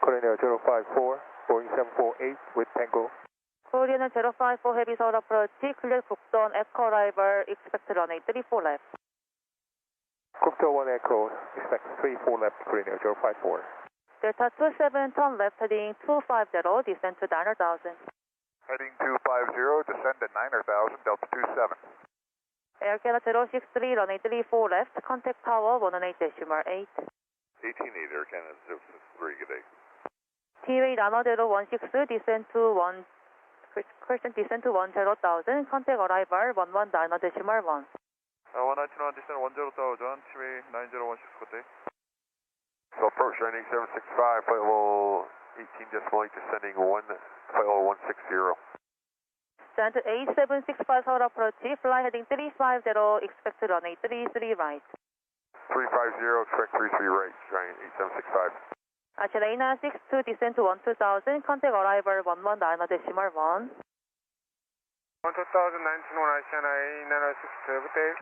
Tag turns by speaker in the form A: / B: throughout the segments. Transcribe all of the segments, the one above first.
A: Korean Air 054, Boeing 748 with Tango.
B: Korean 054 Heavy Seoul Approach, clear Gukdon, Echo arrival, expect runway 34 left.
A: Gupta 1 Echo, expect 34 left, Korean Air 054.
B: Delta 27, turn left, heading 250, descend to 9,000.
C: Heading 250, descend to 9,000, Delta 27.
B: Air Canada 063, runway 34 left, contact tower 118.8.
C: 18.8, Air Canada 063, good day.
B: T-rate Nano 016, descend to 1, crescent descend to 10,000, contact arrival 119.1.
C: 191, descend 10,000, T-rate 9016, good day. So approach 98765, flight level 18.8, descending 1, flight level 160.
B: Stand 8765 Seoul Approach, fly heading 350, expect runway 33 right.
C: 350, expect 33 right, trying 8765.
B: Archer 8962, descend to 12,000, contact arrival 119.1.
C: 12,000, 19 ICN 8962, good day.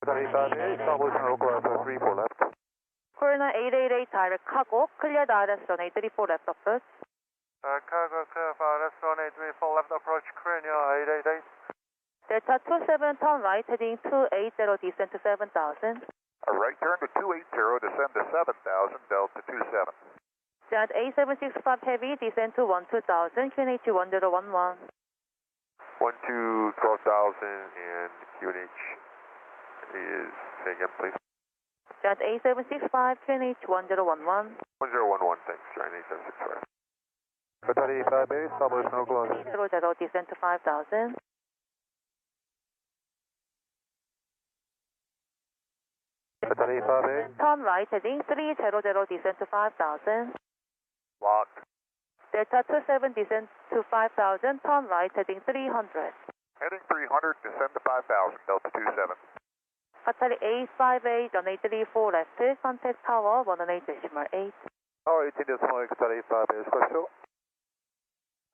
A: Salvation local Alpha 34 left.
B: Korean 888 direct cargo, clear direct runway 34 left approach.
C: Cargo clear for left runway 34 left approach, Korean 888.
B: Delta 27, turn right, heading 280, descend to 7,000.
C: Right turn to 280, descend to 7,000, Delta 27.
B: Stand 8765 heavy, descend to 12,000, QNH 1011.
C: 12, 12,000, and QNH is, say again please.
B: Stand 8765, QNH 1011.
C: 1011, thanks, trying 8765.
A: Qatar 85A, Salvation local Alpha.
B: 00, descend to 5,000.
A: Qatar 85A.
B: Turn right, heading 300, descend to 5,000.
C: Locked.
B: Delta 27, descend to 5,000, turn right, heading 300.
C: Heading 300, descend to 5,000, Delta 27.
B: Qatar 858, runway 34 left, contact tower 118.8.
A: Tower 18.8, Qatar 85A, special.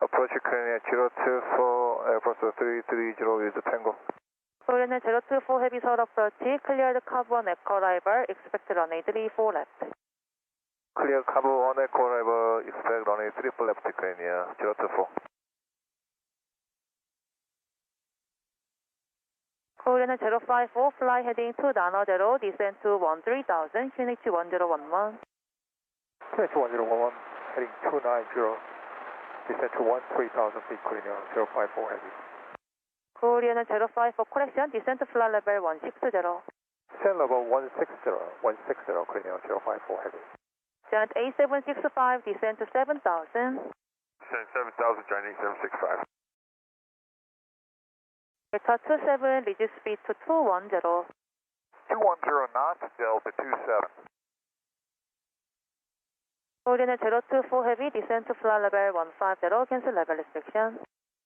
A: Approach Korean Air 024, Airforce 330 with Tango.
B: Korean 024 Heavy Seoul Approach, cleared carbon echo arrival, expect runway 34 left.
A: Clear Cabo 1 Echo arrival, expect runway 34 left, Korean Air 024.
B: Korean 054, fly heading to Nano 0, descend to 13,000, QNH 1011.
A: QNH 1011, heading 290, descend to 13,000 feet, Korean Air 054 heavy.
B: Korean 054, correction, descend to flight level 160.
A: Descend level 160, Korean Air 054 heavy.
B: Stand 8765, descend to 7,000.
C: Descend 7,000, trying 8765.
B: Delta 27, reduce speed to 210.
C: 210 knots, Delta 27.
B: Korean 024 Heavy, descend to flight level 150, cancel level restriction.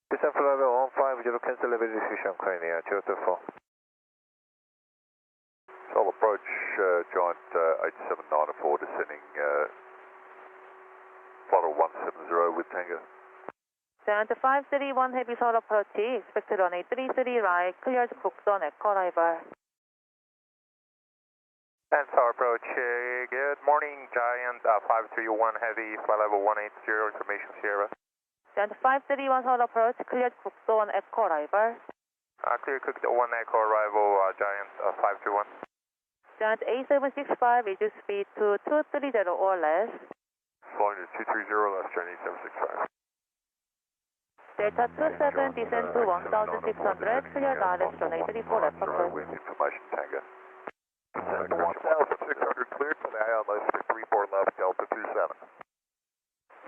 A: Descend flight level 150, cancel level restriction, Korean Air 024.
C: Seoul Approach, Giant 8794, descending throttle 170 with Tango.
B: Stand 531 Heavy Seoul Approach, expected runway 33 right, cleared Gukdon Echo arrival.
C: And Seoul Approach, good morning, Giant 531 Heavy, flight level 180, information Sierra.
B: Stand 531 Seoul Approach, cleared Gukdon Echo arrival.
C: Clear Gukdon 1 Echo arrival, Giant 531.
B: Stand 8765, reduce speed to 230 or less.
C: Flying to 230, left turn 8765.
B: Delta 27, descend to 1,600, cleared RS runway 34 left approach.
C: Wind information, Tango. Descend to 1,600, cleared for the ILS for 34 left, Delta 27.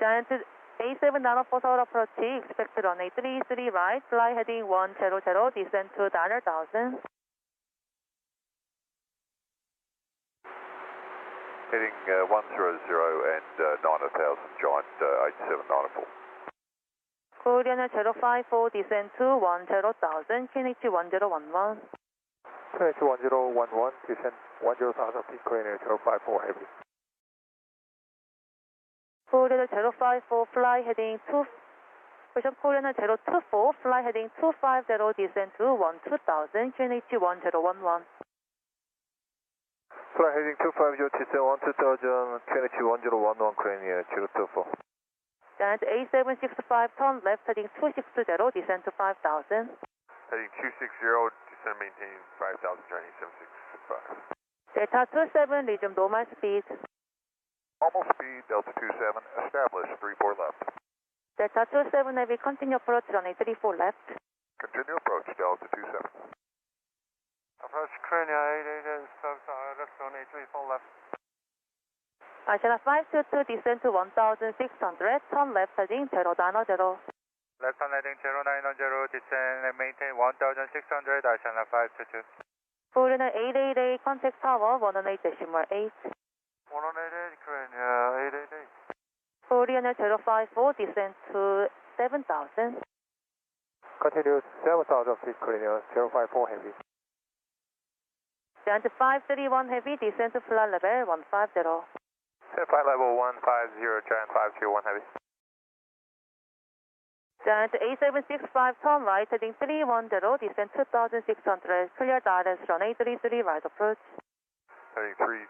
B: Giant 8794 Seoul Approach, expected runway 33 right, fly heading 100, descend to 9,000.
C: Heading 100 and 9,000, Giant 8794.
B: Korean 054, descend to 10,000, QNH 1011.
A: QNH 1011, descend 10,000 feet, Korean Air 054 heavy.
B: Korean 054, fly heading to, Korean 024, fly heading 250, descend to 12,000, QNH 1011.
A: Fly heading 250, descend 12000, QNH 1011, Korean Air 024.
B: Giant A765, turn left heading 260, descend to 5000.
C: Heading 260, descend maintain 5000, Chinese 7665.
B: Delta 27, resume normal speed.
C: Normal speed, Delta 27, establish 34 left.
B: Delta 27 Heavy, continue approach runway 34 left.
C: Continue approach, Delta 27. Approach Korean 888, runway 34 left.
B: Asiana 522, descend to 1600, turn left heading 090.
C: Left hand heading 090, descend and maintain 1600, Asiana 522.
B: Korean 888, contact tower 118.8.
C: 118, Korean 888.
B: Korean 054, descend to 7000.
A: Continue 7000 feet, Korean 054 heavy.
B: Giant 531 Heavy, descend to flight level 150.
C: Flight level 150, Giant 531 heavy.
B: Giant A765, turn right heading 310, descend 2600, clear DRS runway 33 right approach.
C: Heading 310,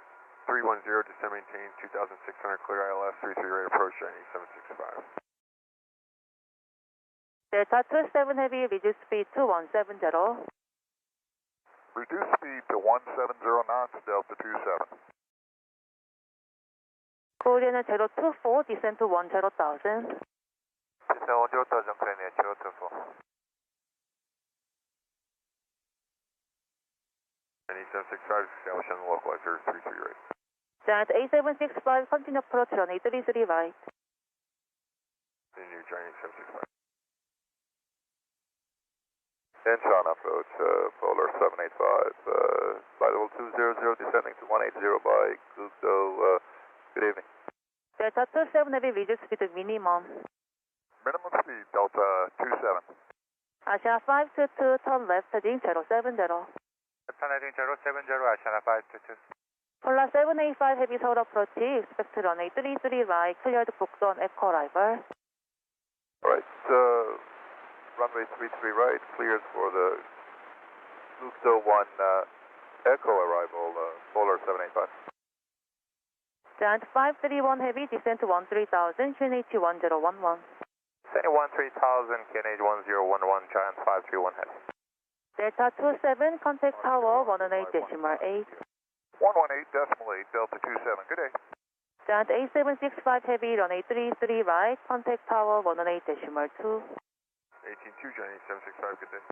C: descend maintain 2600, clear ILS 33 right approach, Chinese 765.
B: Delta 27 Heavy, reduce speed to 170.
C: Reduce speed to 170 knots, Delta 27.
B: Korean 024, descend to 10,000.
C: Descend 10,000, Korean 024. Chinese 765, establish on the localizer 33 right.
B: Giant A765, continue approach runway 33 right.
C: Continue, Chinese 765. Incheon Approach, Polar 785, flight level 200, descending to 180 by Gukdo, good evening.
B: Delta 27 Heavy, reduce speed to minimum.
C: Minimum speed, Delta 27.
B: Asiana 522, turn left heading 070.
C: Left hand heading 070, Asiana 522.
B: Polar 785 Heavy, Seoul Approach, expect runway 33 right, cleared Bukdo on echo arrival.
C: Alright, runway 33 right, cleared for the Gukdo 1 echo arrival, Polar 785.
B: Giant 531 Heavy, descend to 13,000, QNH 1011.
C: Say 13,000, KNH 1011, Giant 531 heavy.
B: Delta 27, contact tower 118.8.
C: 118.8, Delta 27, good day.
B: Giant A765 Heavy, runway 33 right, contact tower 118.2.
C: 182, Chinese 765, good day.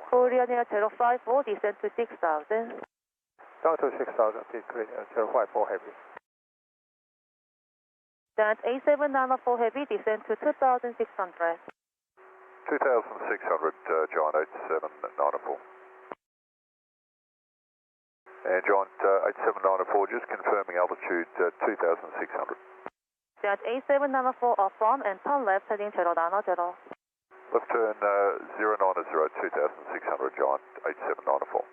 B: Korean Air 054, descend to 6,000.
A: Down to 6000 feet, Korean 054 heavy.
B: Giant A794 Heavy, descend to 2,600.
C: 2,600, John 8794. And John 8794, just confirming altitude 2,600.
B: Giant A794 off on and turn left heading 090.
C: Left turn 090, 2,600, John 8794.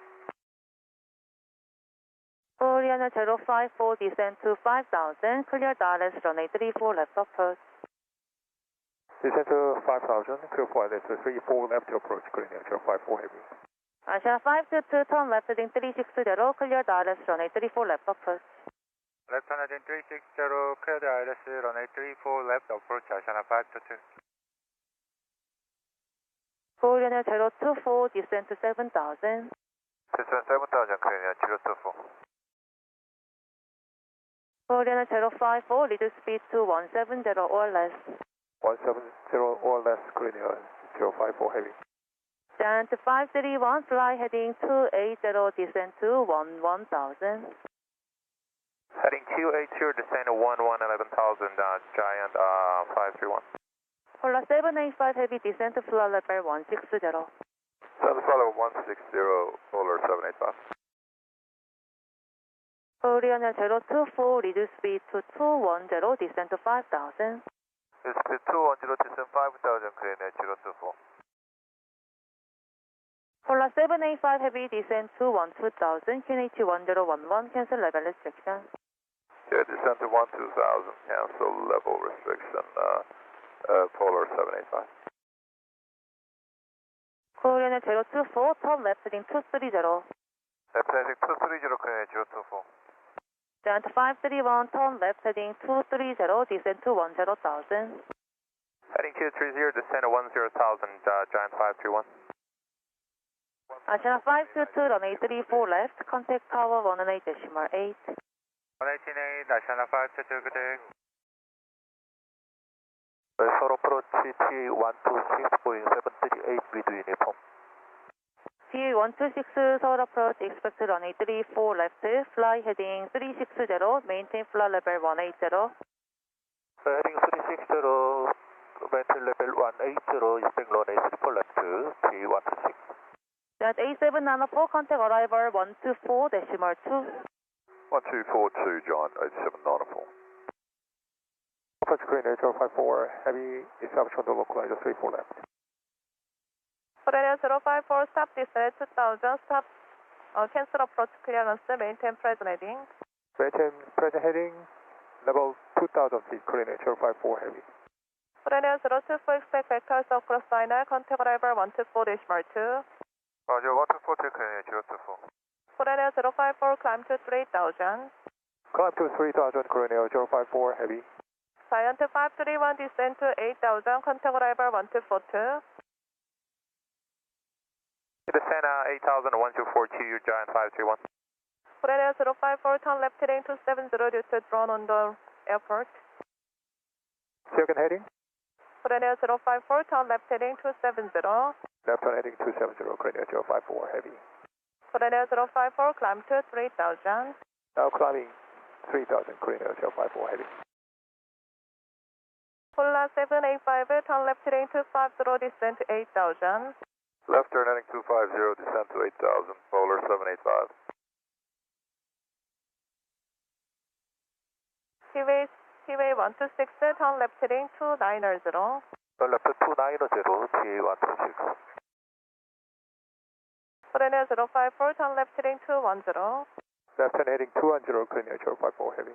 B: Korean 054, descend to 5,000, clear DRS runway 34 left approach.
A: Descend to 5000, clear for left 34 left to approach, Korean 054 heavy.
B: Asiana 522, turn left heading 360, clear DRS runway 34 left approach.
C: Left hand heading 360, clear the ILS runway 34 left approach, Asiana 522.
B: Korean 024, descend to 7,000.
C: Descend 7,000, Korean 024.
B: Korean 054, reduce speed to 170 or less.
A: 170 or less, Korean 054 heavy.
B: Giant 531, fly heading 280, descend to 11,000.
C: Heading 280, descend to 11,000, Giant 531.
B: Polar 785 Heavy, descend to flight level 160.
C: Southern flight level 160, Polar 785.
B: Korean 024, reduce speed to 210, descend to 5,000.
C: Speed 210, descend 5,000, Korean 024.
B: Polar 785 Heavy, descend to 12,000, QNH 1011, cancel level restriction.
C: Yeah, descend to 12,000, cancel level restriction, Polar 785.
B: Korean 024, turn left heading 230.
C: Left heading 230, Korean 024.
B: Giant 531, turn left heading 230, descend to 10,000.
A: Heading 230, descend to 10,000, Giant 531.
B: China 522, runway 34 left, contact tower 118.8.
A: 118.8, National 522, good day. Seoul Approach TA126, Boeing 738 with uniform.
B: TA126, Seoul Approach, expect runway 34 left, fly heading 360, maintain flight level 180.
A: Heading 360, maintain level 180, expect runway 34 left, TA126.
B: Giant A794, contact arrival 124.2.
A: 1242, John, 8794. Approach Korean Air 054, heavy establishment on local line 34 left.
B: Korean 054, stop descent 2000, stop, cancel approach clearance, maintain present heading.
A: Maintain present heading, level 2000 feet, Korean Air 054, heavy.
B: Korean 024, expect vectors across final, contact arrival 124.2.
A: Roger, 124, take Korean Air 024.
B: Korean 054, climb to 3000.
A: Climb to 3000, Korean Air 054, heavy.
B: Giant 531, descend to 8000, contact arrival 1242.
A: Descend 8000, 1242, Giant 531.
B: Korean 054, turn left heading 270 due to drone on the airport.
A: Second heading?
B: Korean 054, turn left heading 270.
A: Left on heading 270, Korean Air 054, heavy.
B: Korean 054, climb to 3000.
A: Now climbing 3000, Korean Air 054, heavy.
B: Polar 785, turn left heading 250, descend to 8000.
A: Left turn heading 250, descend to 8000, Polar 785.
B: T-Way 126, turn left heading 290.
A: Left 290, TA126.
B: Korean 054, turn left heading 210.
A: Left turn heading 210, Korean Air 054, heavy.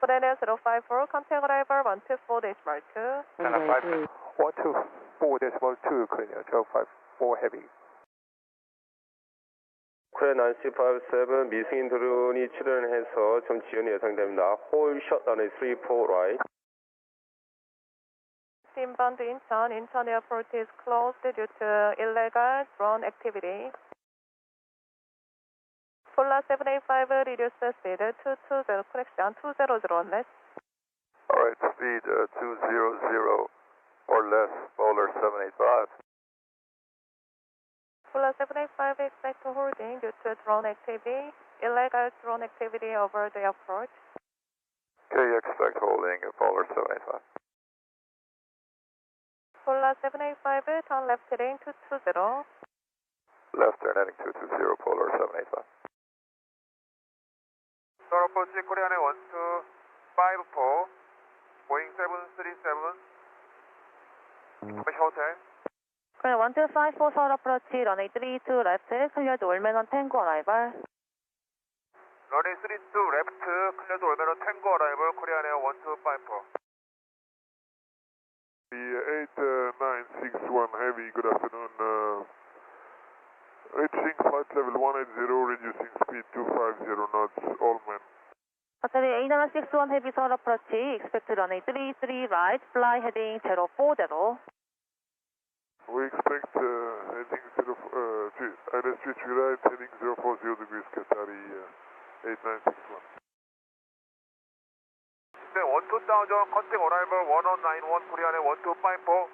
B: Korean 054, contact arrival 124.2.
A: 124.2, Korean Air 054, heavy.
D: 코리아 난시 57 미승인 드론이 출현해서 좀 지연이 예상됩니다. 홀 샷 runway 34 right.
B: Inbound to Incheon Airport is closed due to illegal drone activity. Polar 785, reduce the speed 220, correction 200 on less.
A: Alright, speed 200 or less, Polar 785.
B: Polar 785, expect holding due to drone activity, illegal drone activity over the airport.
A: Okay, expect holding, Polar 785.
B: Polar 785, turn left heading 220.
A: Left turn heading 220, Polar 785. Seoul Approach Korean Air 1254, Boeing 737, Hotel.
B: Korean 1254, Seoul Approach, runway 32 left, cleared Olmen on Tango arrival.
A: Runway 32 left, cleared Olmen on Tango arrival, Korean Air 1254. The 8961 Heavy, good afternoon. Reaching flight level 180, reducing speed 250 knots, all men.
B: Hotel A961 Heavy Seoul Approach, expect runway 33 right, fly heading 040.
A: We expect heading ILS switch right, heading 040 degrees Qatari 8961. 네, 120,000, contact arrival 1091, Korean Air 1254.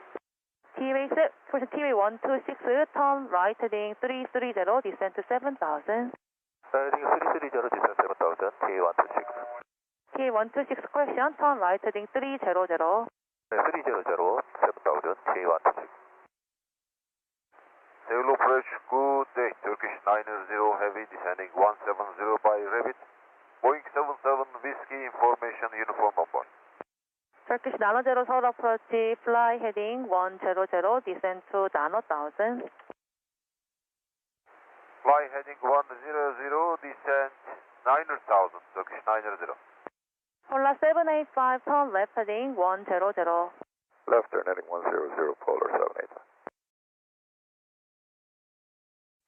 B: T-Way 126, turn right heading 330, descend to 7000.
A: Heading 330, descend 7000, TA126.
B: T-126, correction, turn right heading 300.
A: 300, 7000, TA126. Seoul Approach, good day. Turkish 90 Heavy, descending 170 by Rabbit. Boeing 77 Whiskey, information, uniform number.
B: Turkish Nano 0 Seoul Approach, fly heading 100, descend to Nano 1000.
A: Fly heading 100, descend 9000, Turkish 90.
B: Polar 785, turn left heading 100.
A: Left turn heading 100, Polar 785.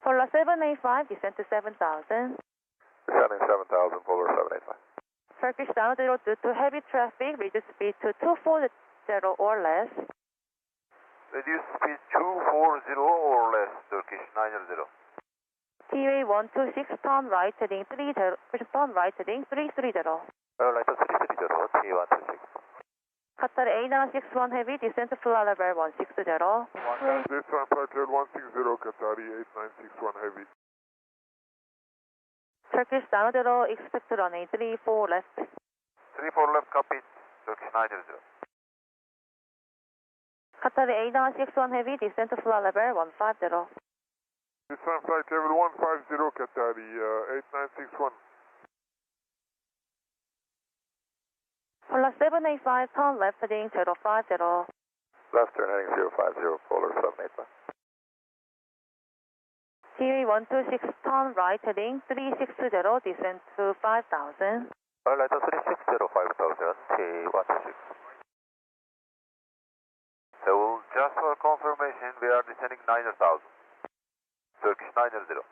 B: Polar 785, descend to 7000.
C: Descending 7000, polar 785.
B: Turkish down 0 due to heavy traffic, reduce speed to 240 or less.
C: Reduce speed 240 or less, Turkish 900.
B: TWA 126, turn right heading 30, turn right heading 330.
C: Light 330, T126.
B: Qatar A961 heavy, descent to flight level 160.
A: This one, flight level 160, Qatari 8961 heavy.
B: Turkish down 0, expect runway 34 left.
C: 34 left, copy, Turkish 900.
B: Qatar A961 heavy, descent to flight level 150.
A: This one, flight level 150, Qatari 8961.
B: Polar 785, turn left heading 050.
C: Left turn heading 050, polar 785.
B: TWA 126, turn right heading 360, descent to 5000.
C: Light 360, 5000, T126. So just for confirmation, we are descending 900,000. Turkish 900.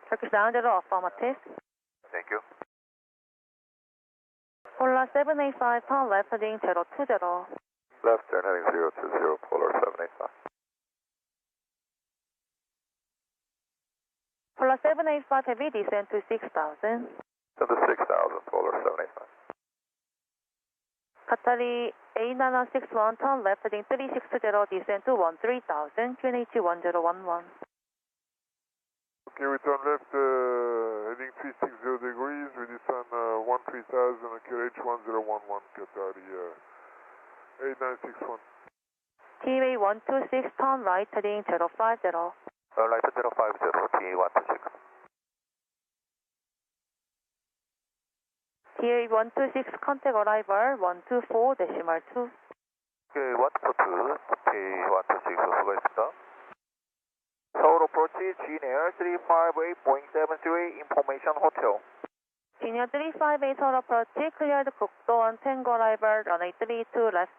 B: Turkish down 0, affirmative.
C: Thank you.
B: Polar 785, turn left heading 020.
C: Left turn heading 020, polar 785.
B: Polar 785 heavy, descent to 6000.
C: To the 6000, polar 785.
B: Qatari A961, turn left heading 360, descent to 13000, QNH 1011.
A: Okay, we turn left heading 360 degrees, we descend 13000, QH 1011, Qatari 8961.
B: TWA 126, turn right heading 050.
C: Light 050, T126.
B: TWA 126, contact arrival 124.2.
C: Okay, 142, T126, 수고했습니다. Seoul Approach GNair 358, Boeing 738, Information Hotel.
B: Junior 358 Seoul Approach, cleared 국도원 Tango arrival, runway 32 left.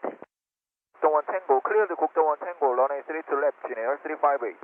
C: 국도원 Tango, cleared 국도원 Tango, runway 32 left, GNair 358.